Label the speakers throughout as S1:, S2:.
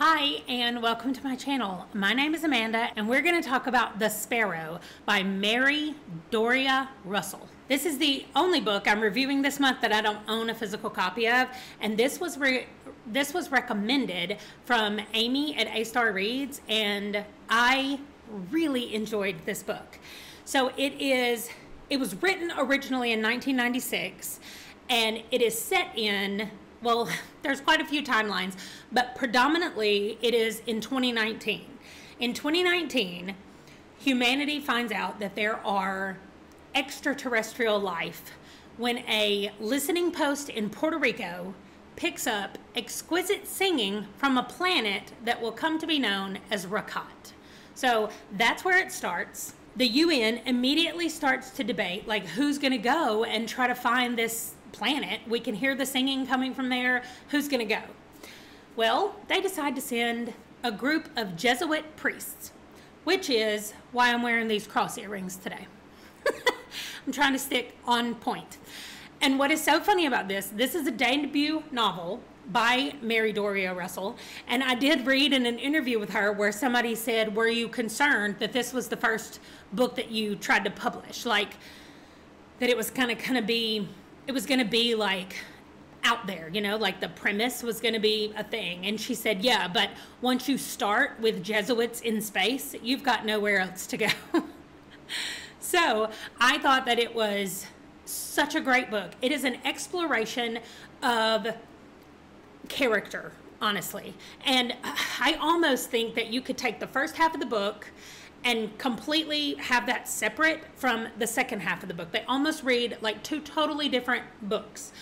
S1: Hi, and welcome to my channel. My name is Amanda, and we're going to talk about The Sparrow by Mary Doria Russell. This is the only book I'm reviewing this month that I don't own a physical copy of, and this was recommended from Amy at A Star Reads, and I really enjoyed this book. So it was written originally in 1996, and it is set in, well, there's quite a few timelines, but predominantly it is in 2019. In 2019, humanity finds out that there are extraterrestrial life when a listening post in Puerto Rico picks up exquisite singing from a planet that will come to be known as Rakat. So that's where it starts. The UN immediately starts to debate, like, who's going to go and try to find this planet. We can hear the singing coming from there. Who's going to go? Well, they decide to send a group of Jesuit priests, which is why I'm wearing these cross earrings today. I'm trying to stick on point. And what is so funny about this is a debut novel by Mary Doria Russell, and I did read in an interview with her where somebody said, were you concerned that this was the first book that you tried to publish? Like, that it was going to be like out there, you know, like the premise was going to be a thing. And she said, yeah, but once you start with Jesuits in space, you've got nowhere else to go. So I thought that it was such a great book. It is an exploration of character, honestly. And I almost think that you could take the first half of the book and completely have that separate from the second half of the book. They almost read like two totally different books.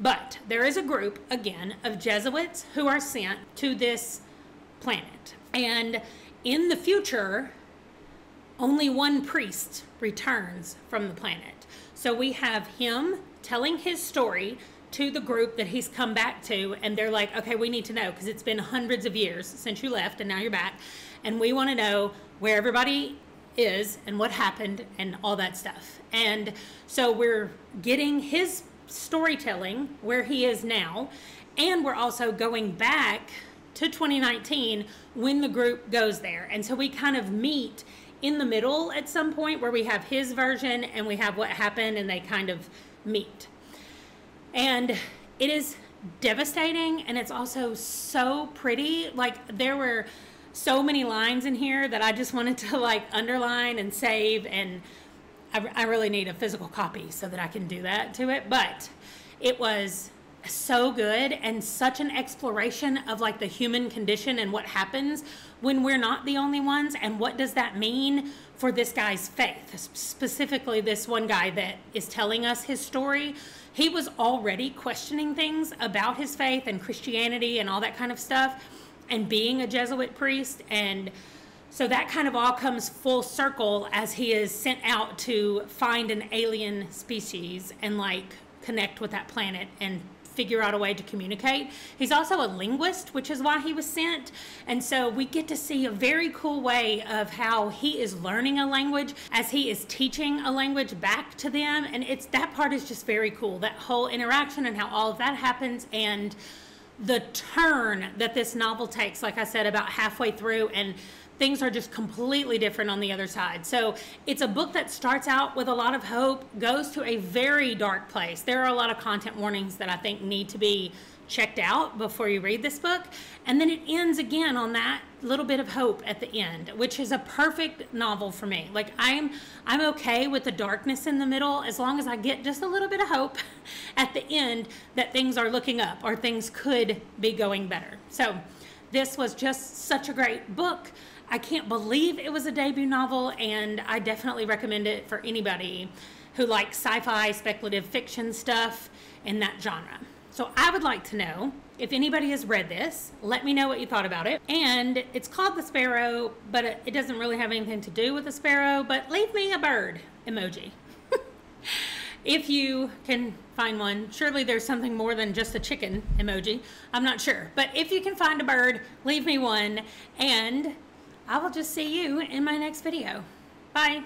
S1: But there is a group, again, of Jesuits who are sent to this planet. And in the future, only one priest returns from the planet. So we have him telling his story to the group that he's come back to, and they're like, okay, we need to know, because it's been hundreds of years since you left and now you're back, and we want to know where everybody is and what happened and all that stuff. And so we're getting his storytelling where he is now, and we're also going back to 2019 when the group goes there. And so we kind of meet in the middle at some point where we have his version and we have what happened, and they kind of meet. And it is devastating, and it's also so pretty. Like, there were so many lines in here that I just wanted to like underline and save, and I really need a physical copy so that I can do that to it. But it was so good, and such an exploration of like the human condition and what happens when we're not the only ones, and what does that mean for this guy's faith, specifically this one guy that is telling us his story. He was already questioning things about his faith and Christianity and all that kind of stuff, and being a Jesuit priest. And so that kind of all comes full circle as he is sent out to find an alien species and like connect with that planet and figure out a way to communicate. He's also a linguist, which is why he was sent. And so we get to see a very cool way of how he is learning a language as he is teaching a language back to them. And that part is just very cool, that whole interaction and how all of that happens, and the turn that this novel takes, like I said, about halfway through, and things are just completely different on the other side. So it's a book that starts out with a lot of hope, goes to a very dark place. There are a lot of content warnings that I think need to be checked out before you read this book. And then it ends again on that little bit of hope at the end, which is a perfect novel for me. Like, I'm okay with the darkness in the middle as long as I get just a little bit of hope at the end that things are looking up or things could be going better. So this was just such a great book. I can't believe it was a debut novel, and I definitely recommend it for anybody who likes sci-fi, speculative fiction stuff in that genre. So I would like to know if anybody has read this. Let me know what you thought about it. And it's called The Sparrow, but it doesn't really have anything to do with a sparrow, but leave me a bird emoji. If you can find one. Surely there's something more than just a chicken emoji. I'm not sure. But if you can find a bird, leave me one, and I will just see you in my next video. Bye.